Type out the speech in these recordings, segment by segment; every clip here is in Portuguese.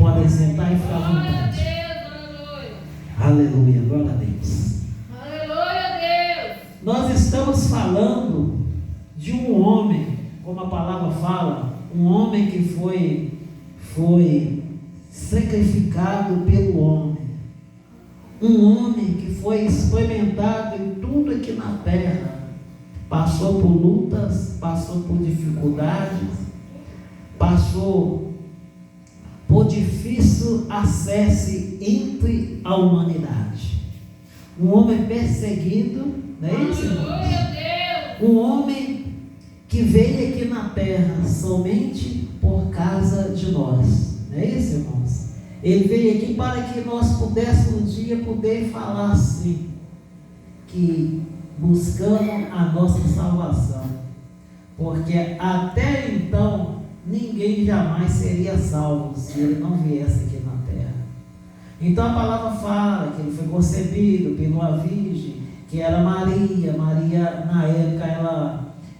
Podem sentar e ficar à vontade. Aleluia, glória a Deus. Aleluia a Deus. Nós estamos falando de um homem, como a palavra fala, um homem que foi sacrificado pelo homem. Um homem que foi experimentado em tudo aqui na terra. Passou por lutas, passou por dificuldades, passou por difícil acesso entre a humanidade. Um homem perseguido, não é isso, irmãos? Um homem que veio aqui na terra somente por causa de nós, não é isso, irmãos? Ele veio aqui para que nós pudéssemos um dia poder falar assim, que buscamos a nossa salvação, porque até então ninguém jamais seria salvo se ele não viesse aqui na terra. Então a palavra fala que ele foi concebido por uma virgem, que era Maria. Maria, na época,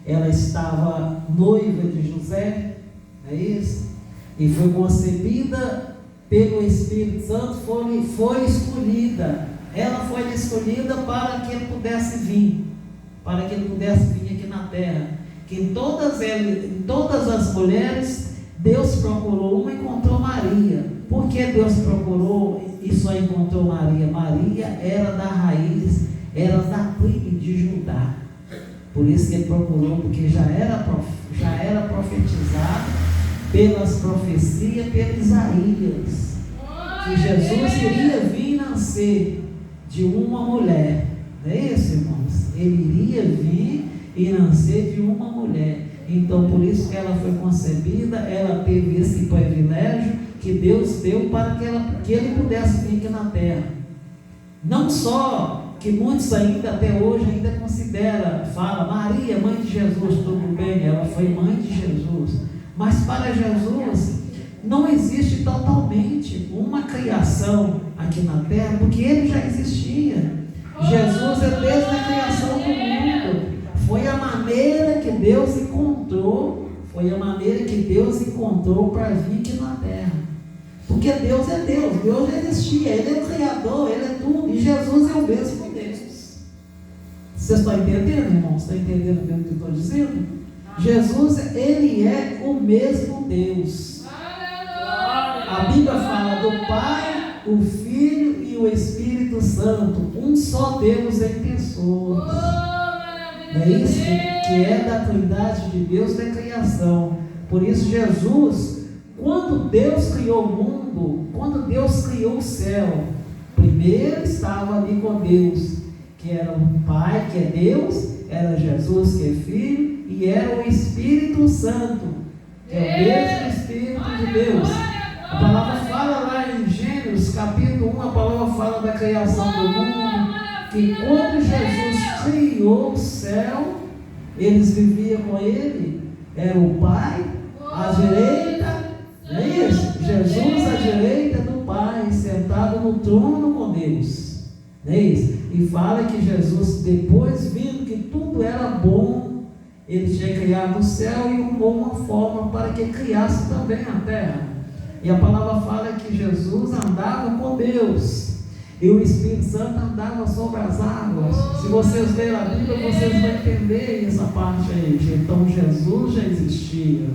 ela estava noiva de José, não é isso? E foi concebida pelo Espírito Santo, foi escolhida. Ela foi escolhida para que ele pudesse vir, aqui na terra. Que em todas as mulheres, Deus procurou uma e encontrou Maria. Por que Deus procurou e só encontrou Maria? Maria era da raiz, era da tribo de Judá. Por isso que ele procurou, porque já era profetizado pelas profecias, pelo Isaías, que Jesus iria vir nascer de uma mulher. Não é isso, irmãos? Ele iria vir e nascer de uma mulher. Então, por isso que ela foi concebida, ela teve esse privilégio que Deus deu para que ele pudesse vir aqui na terra. Não só que muitos ainda, até hoje, ainda consideram, fala, Maria, mãe de Jesus, tudo bem, ela foi mãe de Jesus. Mas para Jesus, não existe totalmente uma criação aqui na terra, porque ele já existia. Jesus é desde a criação do mundo. Foi a maneira que Deus encontrou para vir aqui na terra. Porque Deus é Deus, Deus já existia, Ele é o Criador, Ele é tudo, e Jesus é o mesmo Deus. Vocês estão entendendo, irmãos? Estão entendendo o que eu estou dizendo? Jesus, Ele é o mesmo Deus. A Bíblia fala do Pai, o Filho e o Espírito Santo, um só Deus em pessoas. Não é isso? Que é da Trindade de Deus da criação. Por isso Jesus, quando Deus criou o mundo, quando Deus criou o céu, primeiro estava ali com Deus, que era o Pai, que é Deus, era Jesus, que é Filho, e era o Espírito Santo, que é o mesmo Espírito de Deus. A palavra fala lá em Gênesis capítulo 1, a palavra fala da criação do mundo, que quando Jesus criou o céu, eles viviam com Ele, era o Pai à direita, não é isso? Jesus à direita do Pai, sentado no trono com Deus, não é isso? E fala que Jesus, depois vendo que tudo era bom, Ele tinha criado o céu e uma forma para que criasse também a terra. E a palavra fala que Jesus andava com Deus e o Espírito Santo andava sobre as águas. Se vocês lerem a Bíblia, vocês vão entender essa parte aí. Então Jesus já existia.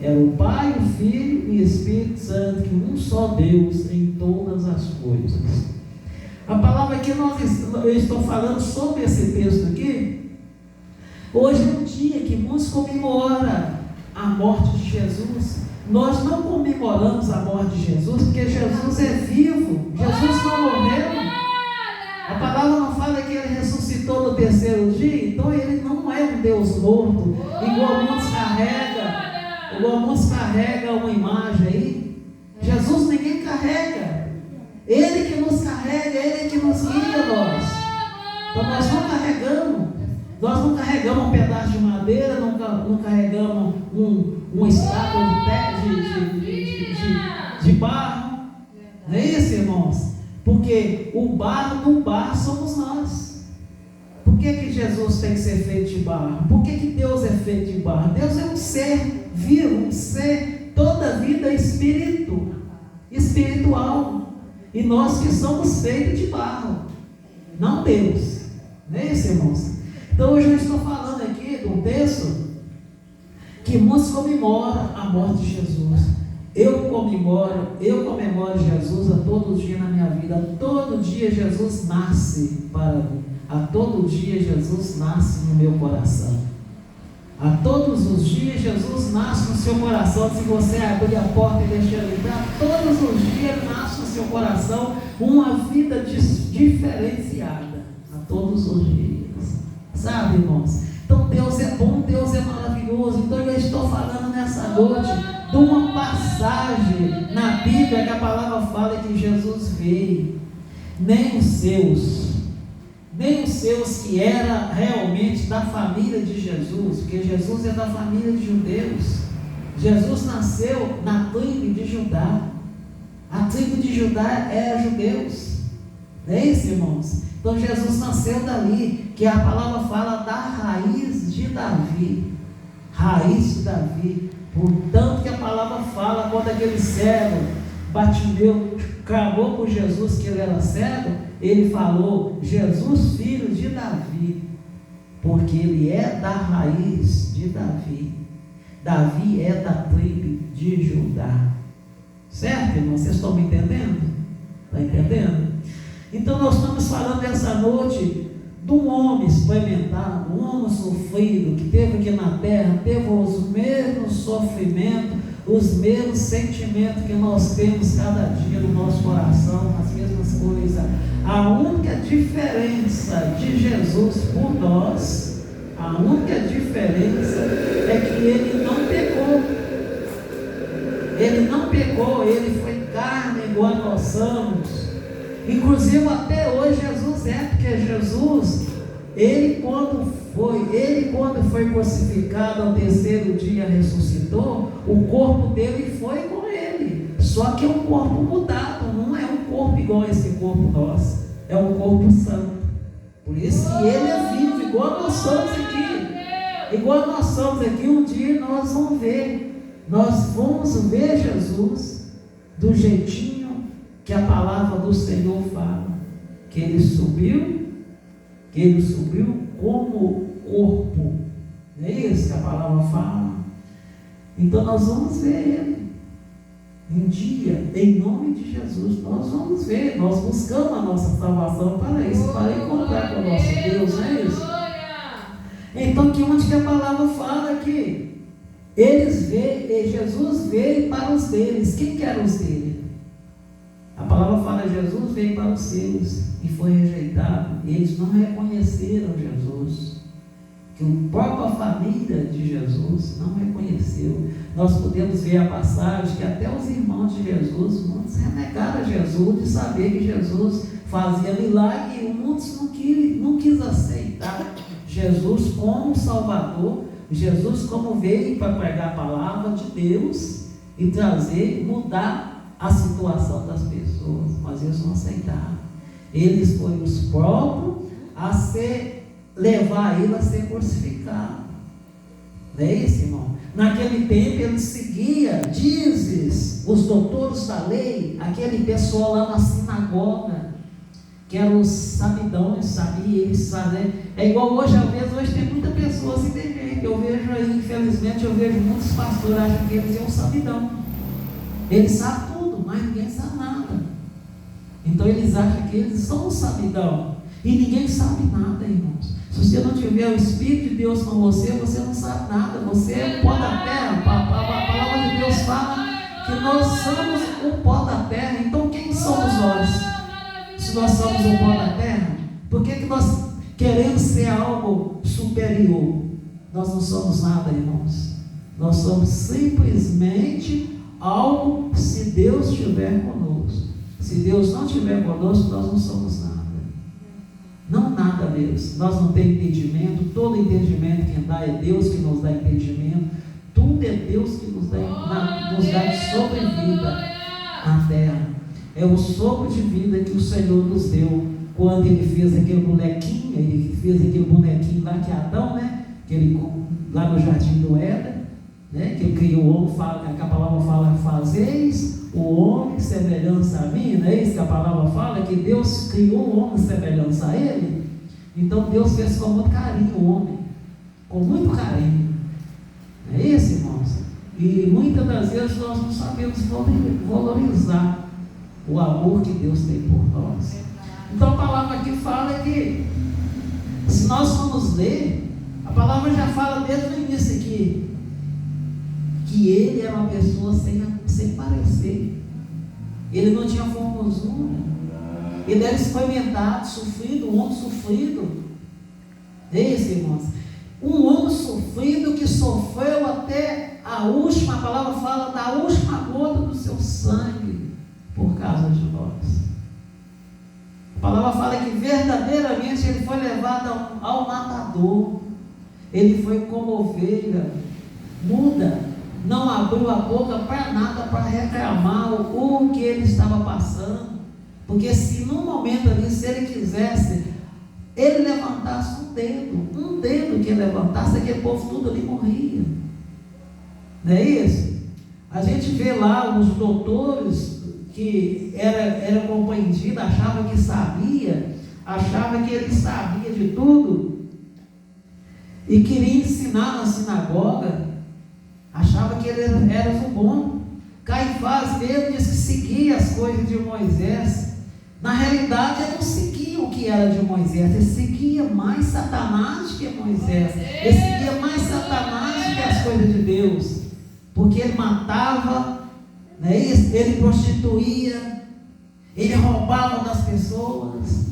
Era o Pai, o Filho e o Espírito Santo, que um só Deus em todas as coisas. A palavra que eu estou falando sobre esse texto aqui, hoje é um dia que muitos comemoram a morte de Jesus. Nós não comemoramos a morte de Jesus, porque Jesus é vivo, Jesus não morreu. A palavra não fala que Ele ressuscitou no terceiro dia, então Ele não é um Deus morto, igual muitos carregam uma imagem aí. Jesus ninguém carrega, Ele que nos carrega, Ele que nos guia nós. Então nós não carregamos um pedaço de madeira, não carregamos um estátua de barro. Não é isso, irmãos? Porque no barro somos nós. Por que Jesus tem que ser feito de barro? Por que Deus é feito de barro? Deus é um ser vivo, um ser, toda vida é espírito. espiritual. E nós que somos feitos de barro, não Deus. Não é isso, irmãos? Então hoje eu estou falando aqui de um texto que muitos comemoram a morte de Jesus. Eu comemoro Jesus a todo dia na minha vida. A todo dia Jesus nasce para mim. A todo dia Jesus nasce no meu coração. A todos os dias Jesus nasce no seu coração. Se você abrir a porta e deixar ele entrar, todos os dias nasce no seu coração uma vida diferenciada. A todos os dias. Sabe, irmãos? Então Deus é bom, Deus é maravilhoso. Então eu estou falando nessa noite de uma passagem na Bíblia que a palavra fala que Jesus veio. Nem os seus que era realmente da família de Jesus, porque Jesus é da família de judeus. Jesus nasceu na tribo de Judá. A tribo de Judá era judeus. Não é isso, irmãos? Então Jesus nasceu dali, que a palavra fala da raiz de Davi. Raiz de Davi. Portanto que a palavra fala, quando aquele cego Bartimeu clamou por Jesus que ele era cego, ele falou, Jesus, filho de Davi, porque ele é da raiz de Davi. Davi é da tribo de Judá. Certo, irmão? Vocês estão me entendendo? Está entendendo? Então nós estamos falando essa noite de um homem experimentado, um homem sofrido, que teve aqui na terra, teve os mesmos sofrimentos, os mesmos sentimentos que nós temos cada dia no nosso coração, as mesmas coisas. A única diferença de Jesus por nós, a única diferença é que ele não pecou. Ele não pecou, ele foi carne igual nós somos. Inclusive até hoje Jesus porque Jesus, ele quando foi crucificado ao terceiro dia ressuscitou, o corpo dele foi com ele, só que é um corpo mudado, não é um corpo igual a esse corpo nosso, é um corpo santo. Por isso que ele é vivo, igual nós somos aqui, um dia nós vamos ver Jesus do jeitinho que a palavra do Senhor fala, que ele subiu como corpo. Não é isso que a palavra fala? Então nós vamos ver ele um dia, em nome de Jesus. Nós vamos ver, nós buscamos a nossa salvação para isso, para encontrar com o nosso Deus, não é isso? Então que onde que a palavra fala que Jesus veio para os deles. Quem que eram os deles? A palavra fala que Jesus veio para os seus e foi rejeitado. Eles não reconheceram Jesus. Que a própria família de Jesus não reconheceu. Nós podemos ver a passagem que até os irmãos de Jesus, muitos renegaram Jesus de saber que Jesus fazia milagre, e muitos não quis aceitar Jesus como Salvador, Jesus como veio para pregar a palavra de Deus e mudar a situação das pessoas, mas eles não aceitaram. Eles foram os próprios levar ele a ser crucificado. Não é isso, irmão? Naquele tempo ele seguia, dizes, os doutores da lei, aquele pessoal lá na sinagoga, que eram os sabidões, sabia, eles sabem. É igual hoje, às vezes, hoje tem muita pessoa assim, tem gente, eu vejo aí, infelizmente, eu vejo muitos pastores acham que eles são sabidão. Eles sabem tudo, mas ninguém sabe nada. Então eles acham que eles são o sabidão. E ninguém sabe nada, irmãos. Se você não tiver o Espírito de Deus com você, você não sabe nada. Você é o pó da terra. A palavra de Deus fala que nós somos o pó da terra. Então quem somos nós? Se nós somos o pó da terra, por que nós queremos ser algo superior? Nós não somos nada, irmãos. Nós somos simplesmente algo se Deus estiver conosco. Se Deus não estiver conosco, nós não somos nada. Não nada mesmo. Nós não temos entendimento. Todo entendimento quem dá é Deus que nos dá entendimento. Tudo é Deus que nos dá sobrevida na terra. É o sopro de vida que o Senhor nos deu quando Ele fez aquele bonequinho. Ele fez aquele bonequinho lá que é Adão, né? Lá no jardim do Éden, né? Que Ele criou o homem, que a palavra fala, fazeis o homem semelhança a mim, não é isso que a palavra fala? Que Deus criou o homem semelhança a ele. Então Deus fez com muito carinho o homem, com muito carinho. É isso, irmãos? E muitas das vezes nós não sabemos valorizar o amor que Deus tem por nós. Então a palavra aqui fala que, se nós formos ler, a palavra já fala desde o início aqui, que ele era uma pessoa sem parecer. Ele não tinha formosura. Ele era experimentado, sofrido, um homem sofrido. Esse, irmãos, um homem sofrido que sofreu até a última, a palavra fala da última gota do seu sangue por causa de nós. A palavra fala que verdadeiramente ele foi levado ao matador. Ele foi como ovelha muda, não abriu a boca para nada, para reclamar o que ele estava passando. Porque se num momento ali, se ele quisesse, ele levantasse um dedo que ele levantasse, aquele povo tudo ali morria. Não é isso? A gente vê lá os doutores que era compreendido, achava que sabia, achava que ele sabia de tudo, e queria ensinar na sinagoga, achava que ele era o bom. Caifás mesmo disse que seguia as coisas de Moisés. Na realidade, ele não seguia o que era de Moisés, ele seguia mais Satanás que Moisés, ele seguia mais Satanás que as coisas de Deus, porque ele matava, não é isso? Ele prostituía, ele roubava das pessoas,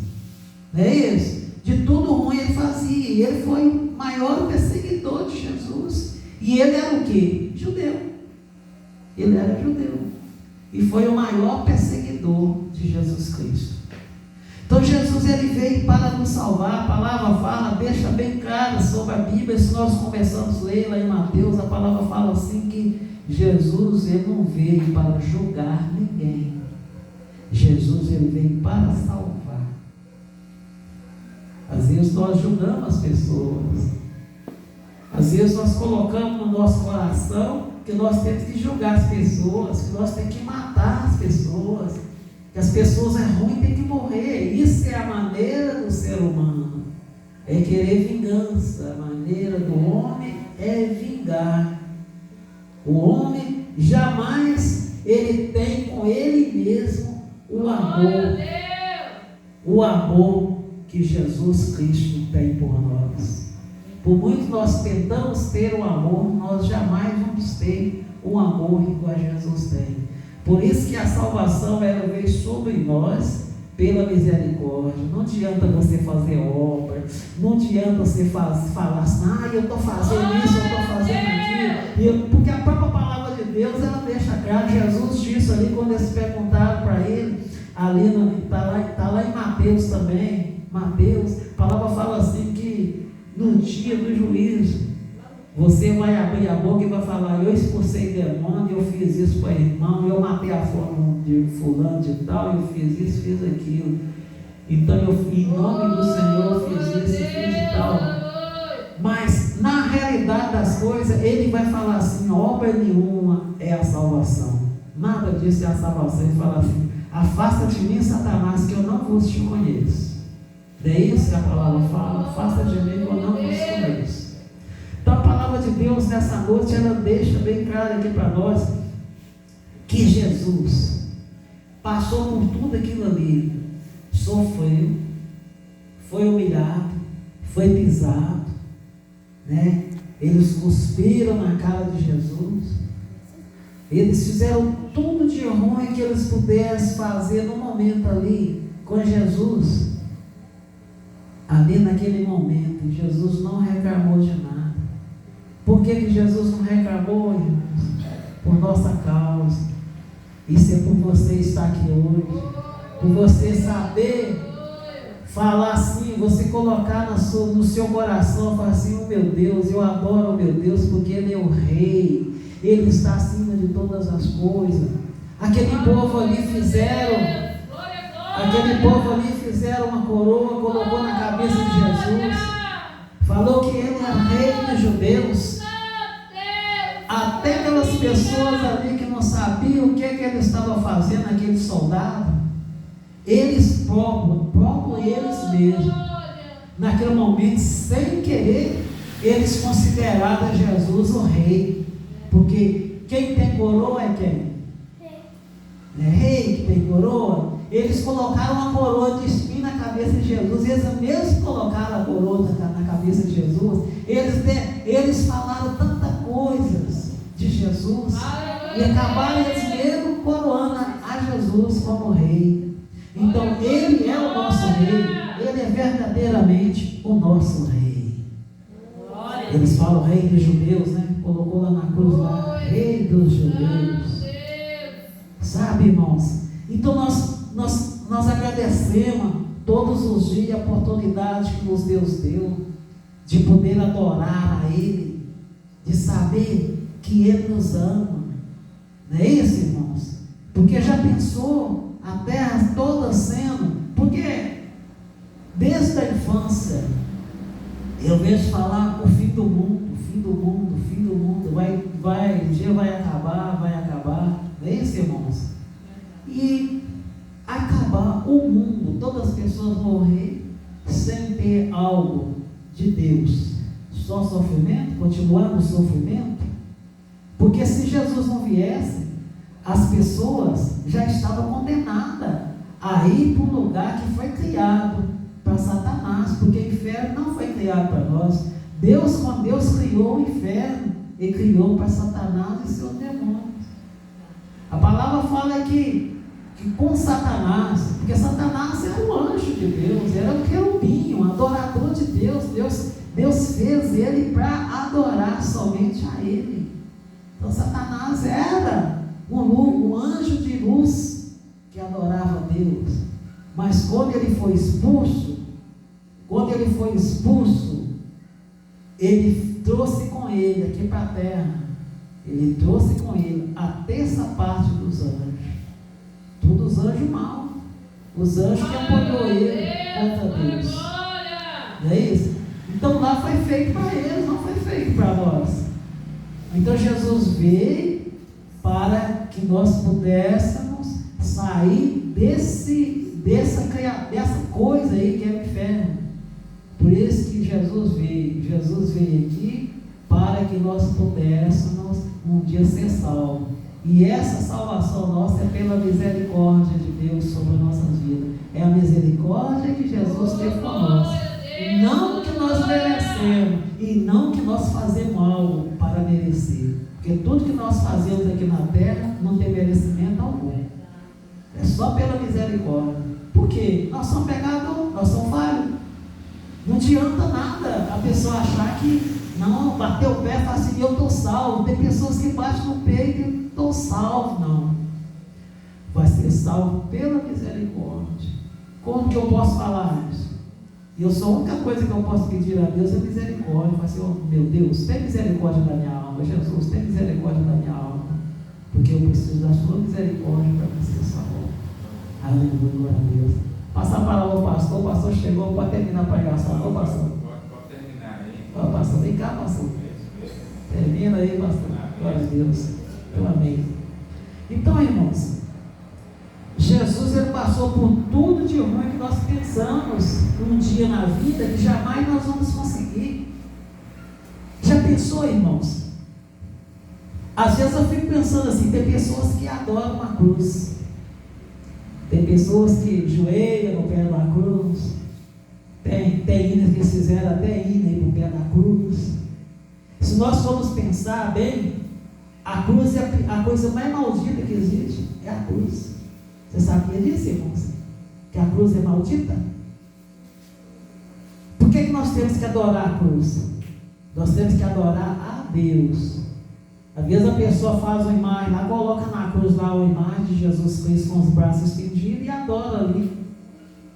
não é isso? De tudo ruim ele fazia, e ele foi o maior perseguidor de Jesus. E ele era o quê? Judeu. Ele era judeu. E foi o maior perseguidor de Jesus Cristo. Então Jesus ele veio para nos salvar. A palavra fala, deixa bem clara sobre a Bíblia. Se nós começamos a ler lá em Mateus, a palavra fala assim que Jesus ele não veio para julgar ninguém. Jesus ele veio para salvar. Às vezes nós julgamos as pessoas. Às vezes nós colocamos no nosso coração que nós temos que julgar as pessoas, que nós temos que matar as pessoas, que as pessoas é ruim, tem que morrer. Isso é a maneira do ser humano, é querer vingança. A maneira do homem é vingar. O homem jamais ele tem com ele mesmo o amor que Jesus Cristo tem por nós. Por muito nós tentamos ter o amor, nós jamais vamos ter o amor igual a Jesus tem. Por isso que a salvação ela veio sobre nós pela misericórdia. Não adianta você fazer obra, não adianta você falar assim, eu estou fazendo isso, eu estou fazendo aquilo. Porque a própria palavra de Deus, ela deixa claro. Jesus disse ali, quando eles perguntaram para ele, ali está lá em Mateus também, Mateus, a palavra fala assim que no dia do juízo, você vai abrir a boca e vai falar, eu expulsei demônio, eu fiz isso para irmão, eu matei a fome de fulano de tal, eu fiz isso, fiz aquilo. Então, em nome do Senhor, eu fiz isso, fiz de tal. Mas, na realidade das coisas, ele vai falar assim, obra nenhuma é a salvação. Nada disso é a salvação. Ele fala assim, afasta de mim, Satanás, que eu não vos te conheço. É isso que a palavra fala, afasta de mim, que eu não vos conheço. Então, a palavra de Deus, nessa noite, ela deixa bem claro aqui para nós, que Jesus passou por tudo aquilo ali, sofreu, foi humilhado, foi pisado, né? Eles cuspiram na cara de Jesus, eles fizeram tudo de ruim que eles pudessem fazer no momento ali com Jesus. Ali naquele momento, Jesus não reclamou de nada. Por que Jesus não reclamou, irmãos? Por nossa causa. Isso é por você estar aqui hoje, por você saber falar assim, você colocar no seu coração, falar assim, meu Deus, eu adoro o meu Deus, porque Ele é o Rei, Ele está acima de todas as coisas. Aquele povo ali fizeram uma coroa, colocou na cabeça de Jesus, falou que Ele é Rei dos judeus. Até aquelas pessoas ali que não sabiam o que ele estava fazendo, aquele soldado, eles próprios eles mesmos, naquele momento, sem querer, eles consideraram Jesus o rei. Porque quem tem coroa é quem? É rei que tem coroa. Eles colocaram uma coroa de espinho na cabeça de Jesus. Eles mesmo colocaram a coroa na cabeça de Jesus. Eles falaram tantas coisas de Jesus. E acabaram eles mesmo coroando a Jesus como rei. Então ele é o nosso rei. Ele é verdadeiramente o nosso rei. Eles falam rei dos judeus, né? Colocou lá na cruz lá, rei dos judeus. Sabe, irmãos? Então nós agradecemos todos os dias a oportunidade que nos Deus deu de poder adorar a Ele, de saber que Ele nos ama. Não é isso, irmãos? Porque já pensou a terra toda sendo, porque desde a infância eu vejo falar o fim do mundo, o dia vai acabar, não é isso, irmãos? E acabar o mundo, todas as pessoas morrer sem ter algo de Deus, só sofrimento, continuar no sofrimento, porque se Jesus não viesse, as pessoas já estavam condenadas a ir para um lugar que foi criado para Satanás, porque o inferno não foi criado para nós. Quando Deus criou o inferno, Ele criou para Satanás e seus demônios. A palavra fala que com Satanás, porque Satanás era um anjo de Deus, era um querubim, um adorador de Deus. Deus fez ele para adorar somente a Ele. Então Satanás era um anjo de luz que adorava a Deus. Mas quando ele foi expulso, ele trouxe com ele aqui para a terra, ele trouxe com ele a terça parte dos anjos. Todos os anjos maus, os anjos que apoiou ele contra Deus. Não é isso? Então lá foi feito para eles, não foi feito para nós. Então Jesus veio para que nós pudéssemos sair dessa coisa aí que é o inferno. Por isso que Jesus veio aqui para que nós pudéssemos um dia ser salvos. E essa salvação nossa é pela misericórdia de Deus sobre as nossas vidas. É a misericórdia que Jesus teve conosco. Não que nós merecemos e não que nós fazemos algo para merecer. Porque tudo que nós fazemos aqui na terra não tem merecimento algum. É só pela misericórdia. Por quê? Nós somos pecadores, nós somos falhos. Não adianta nada a pessoa achar que não, bater o pé e falar assim, eu estou salvo. Tem pessoas que batem no peito e estou salvo. Não. Vai ser salvo pela misericórdia. Como que eu posso falar isso? Eu sou a única coisa que eu posso pedir a Deus é misericórdia. Falar assim, oh, meu Deus, tem misericórdia da minha alma. Jesus, tem misericórdia da minha alma. Porque eu preciso da sua misericórdia para me ser salvo. Aleluia, glória a Deus. Passar para o pastor. O pastor chegou para terminar a pregação. Ô pastor. Pode terminar aí. Ó pastor, vem cá, pastor. Termina aí, pastor. Glória a Deus. Amém. Então, irmãos, Jesus ele passou por tudo de ruim que nós pensamos um dia na vida que jamais nós vamos conseguir. Já pensou, irmãos? Às vezes eu fico pensando assim, tem pessoas que adoram a cruz. Tem pessoas que joelham no pé da cruz. Tem hinos que fizeram até hino aí no pé da cruz. Se nós formos pensar bem, a cruz é a coisa mais maldita que existe. É a cruz. Você sabia disso, irmãos? Que a cruz é maldita? Por que nós temos que adorar a cruz? Nós temos que adorar a Deus. Às vezes a pessoa faz uma imagem lá, coloca na cruz lá uma imagem de Jesus Cristo com os braços estendidos e adora ali.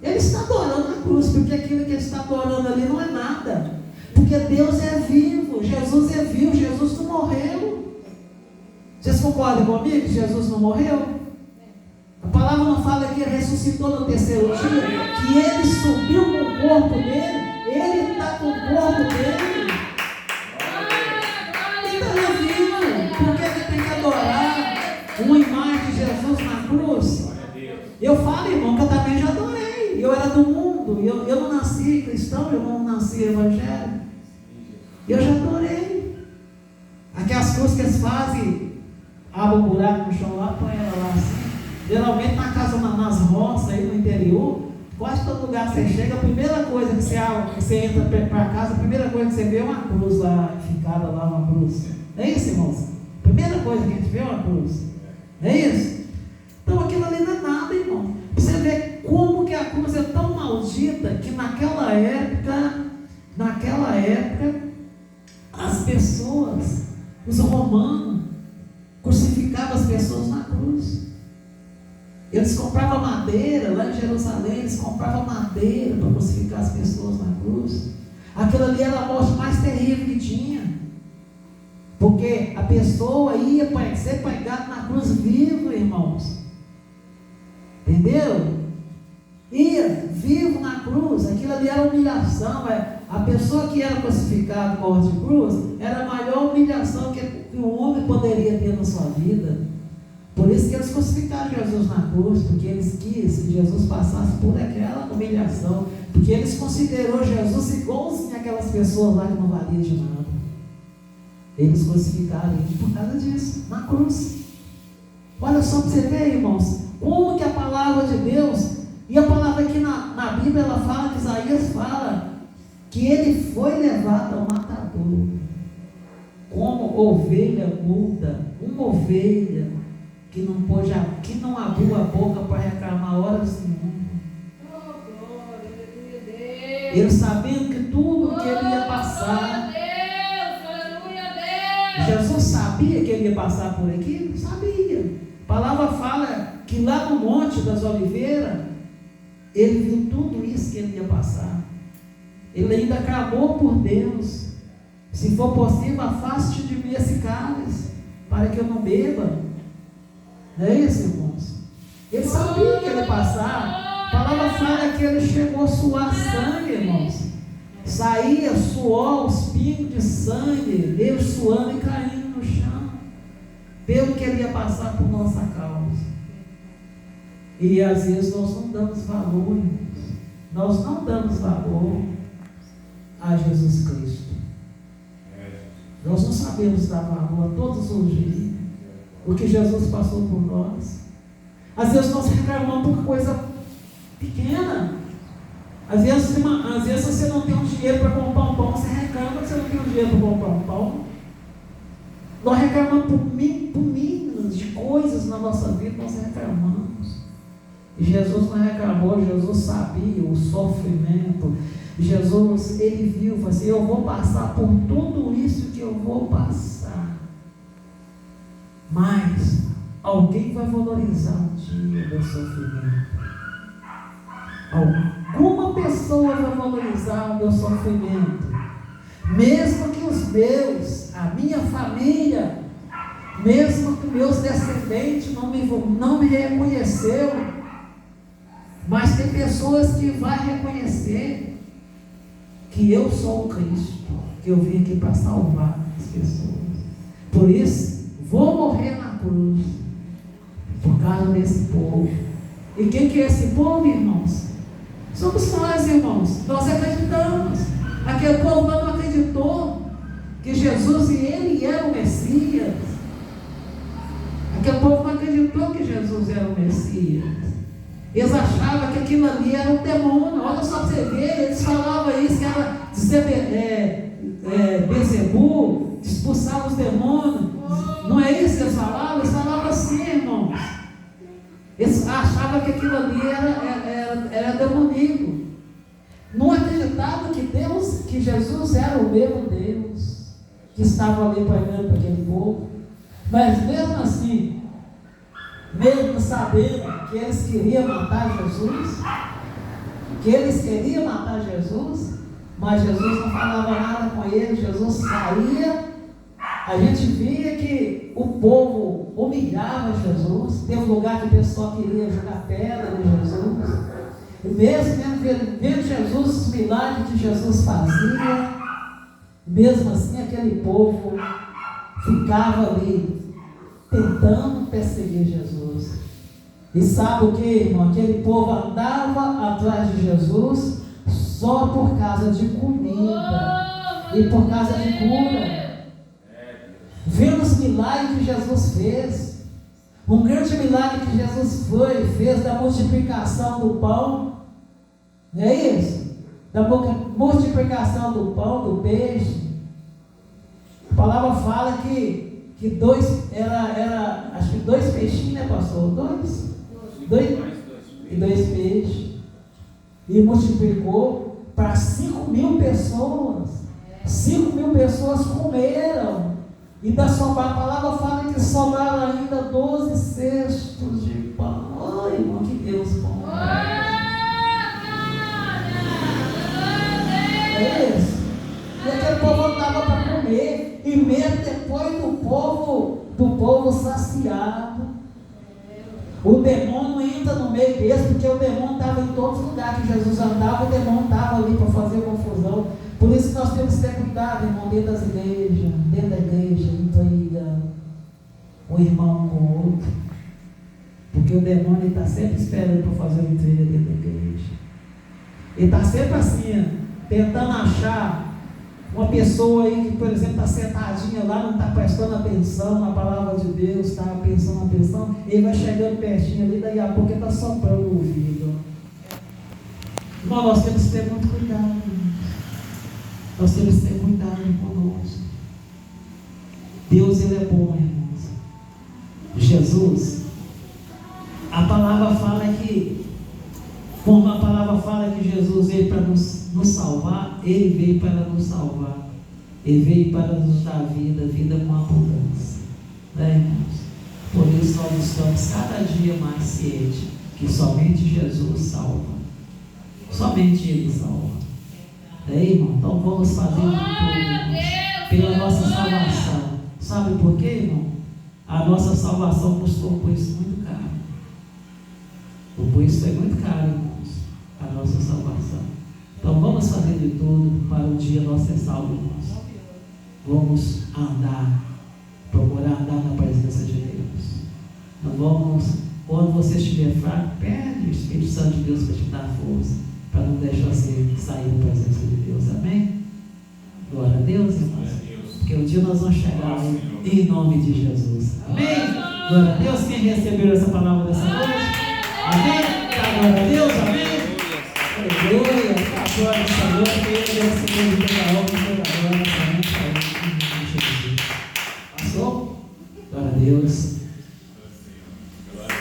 Ele está adorando a cruz, porque aquilo que ele está adorando ali não é nada. Porque Deus é vivo, Jesus é vivo, Jesus não morreu. Vocês concordam comigo que Jesus não morreu? A palavra não fala que ele ressuscitou no terceiro dia, que ele subiu com o corpo dele, ele está com o corpo dele. Então ele é vivo. Eu falo, irmão, que eu também já adorei. Eu era do mundo, eu não nasci cristão, eu não nasci evangélico. Eu já adorei. Aquelas coisas que eles fazem, abrem um buraco no chão lá, põe ela lá assim. Geralmente na casa, nas roças aí no interior, quase todo lugar que você chega, a primeira coisa que você entra para casa, a primeira coisa que você vê é uma cruz lá, ficada lá, uma cruz. É isso, irmãos? Primeira coisa que a gente vê é uma cruz. É isso? Então aquilo ali não é nada, irmão. Você vê como que a cruz é tão maldita que naquela época, as pessoas, os romanos, crucificavam as pessoas na cruz. Eles compravam madeira, lá em Jerusalém, eles compravam madeira para crucificar as pessoas na cruz. Aquilo ali era a morte mais terrível que tinha. Porque a pessoa ia ser pregada na cruz vivo, irmãos. Entendeu? Ia vivo na cruz. Aquilo ali era humilhação. A pessoa que era crucificada com morte de cruz era a maior humilhação que um homem poderia ter na sua vida. Por isso que eles crucificaram Jesus na cruz, porque eles quis que Jesus passasse por aquela humilhação, porque eles considerou Jesus igualzinho aquelas pessoas lá que não valiam de nada. Eles crucificaram ele por causa disso, na cruz. Olha só para você ver, irmãos, como que a palavra de Deus, e a palavra aqui na Bíblia, ela fala, Isaías fala, que ele foi levado ao matador, como ovelha muda, uma ovelha que não abriu a boca para reclamar horas nenhuma. Ele sabendo que tudo que ele ia passar. Jesus sabia que ele ia passar por aqui? Sabia. A palavra fala que lá no Monte das Oliveiras, ele viu tudo isso que ele ia passar. Ele ainda clamou por Deus: se for possível, afaste de mim esse cálice, para que eu não beba. Não é isso, irmãos? Ele sabia que ele ia passar. A palavra fala que ele chegou a suar sangue, irmãos. Saía suor, os pingos de sangue, ele suando e caindo no chão, pelo que ele ia passar por nossa causa. E às vezes nós não damos valor, irmãos. Nós não damos valor a Jesus Cristo. Nós não sabemos dar valor a todos os dias o que Jesus passou por nós. Às vezes nós reclamamos por coisa pequena. Às vezes você não tem um dinheiro para comprar um pão, você reclama que você não tem um dinheiro para comprar um pão. Nós reclamamos por mínimos de coisas na nossa vida, nós reclamamos. E Jesus não reclamou, Jesus sabia o sofrimento. Jesus, ele viu, falou assim: eu vou passar por tudo isso que eu vou passar. Mas alguém vai valorizar um dia o meu sofrimento. Alguma pessoa vai valorizar o meu sofrimento. Mesmo que os meus, a minha família, mesmo que meus descendentes não me reconheceu, mas tem pessoas que vão reconhecer que eu sou o Cristo, que eu vim aqui para salvar as pessoas. Por isso, vou morrer na cruz por causa desse povo. E quem que é esse povo, irmãos? Somos nós, irmãos. Nós acreditamos. Aquele povo não acreditou que Jesus e ele era o Messias. Aquele povo não acreditou que Jesus era o Messias. Eles achavam que aquilo ali era um demônio. Olha só para você ver, eles falavam isso, que era Bezebu, expulsar os demônios. Não é isso que eles falavam? Eles falavam assim, irmãos. Eles achavam que aquilo ali era demoníaco. Não acreditavam que Jesus era o mesmo Deus que estava ali pregando para aquele povo. Mas mesmo assim, mesmo sabendo que eles queriam matar Jesus, mas Jesus não falava nada com eles. Jesus saía. A gente via que o povo humilhava Jesus. Tem um lugar que o pessoal queria jogar pedra em Jesus. E mesmo vendo Jesus, os milagres que Jesus fazia, mesmo assim aquele povo ficava ali tentando perseguir Jesus. E sabe o que, irmão? Aquele povo andava atrás de Jesus só por causa de comida e por causa de cura. Vendo os milagres que Jesus fez. Um grande milagre que Jesus fez da multiplicação do pão. Não é isso? Da multiplicação do pão, do peixe. A palavra fala que acho que 2 peixinhos, né, pastor? 2 peixes. E multiplicou para 5.000 pessoas. 5.000 pessoas comeram. E a palavra fala que sobraram ainda 12 cestos de pão. Ai, irmão, que Deus bom. É isso. E aquele povo andava para comer. E mesmo depois do povo saciado, o demônio entra no meio deles, porque o demônio estava em todos os lugares que Jesus andava, o demônio estava ali para fazer confusão. Por isso que nós temos que ter cuidado, irmão, dentro das igrejas, dentro da igreja, intriga, um irmão com o outro. Porque o demônio está sempre esperando para fazer uma intriga dentro da igreja. Ele está sempre assim, tentando achar uma pessoa aí que, por exemplo, está sentadinha lá, não está prestando atenção na palavra de Deus, está pensando na atenção, ele vai chegando pertinho ali, daí a pouco ele está soprando o ouvido. Irmão, nós temos que ter muito cuidado. Nós temos que ter cuidado conosco. Deus, Ele é bom, irmãos. Jesus, a palavra fala que, como a palavra fala que Jesus veio para nos salvar, Ele veio para nos salvar. Ele veio para nos dar vida com abundância. Né, irmãos? Por isso nós estamos cada dia mais cientes que somente Jesus salva. Somente Ele salva. Irmão? Então vamos fazer tudo pela nossa salvação. Sabe por quê, irmão? A nossa salvação custou um preço muito caro. O preço foi muito caro, irmãos. A nossa salvação. Então vamos fazer de tudo para um dia nós ser salvos, irmãos. Vamos procurar andar na presença de Deus. Não vamos, quando você estiver fraco, pede o Espírito Santo de Deus para te dar força, para não deixar você sair da presença de Deus. Amém? Glória a Deus, irmãos. Porque um dia nós vamos chegar em nome de Jesus. Amém? Glória a Deus. Quem recebeu essa palavra dessa noite? Amém? Glória a Deus. Amém? Aleluia. A glória do Senhor. Que Ele recebeu de toda a obra.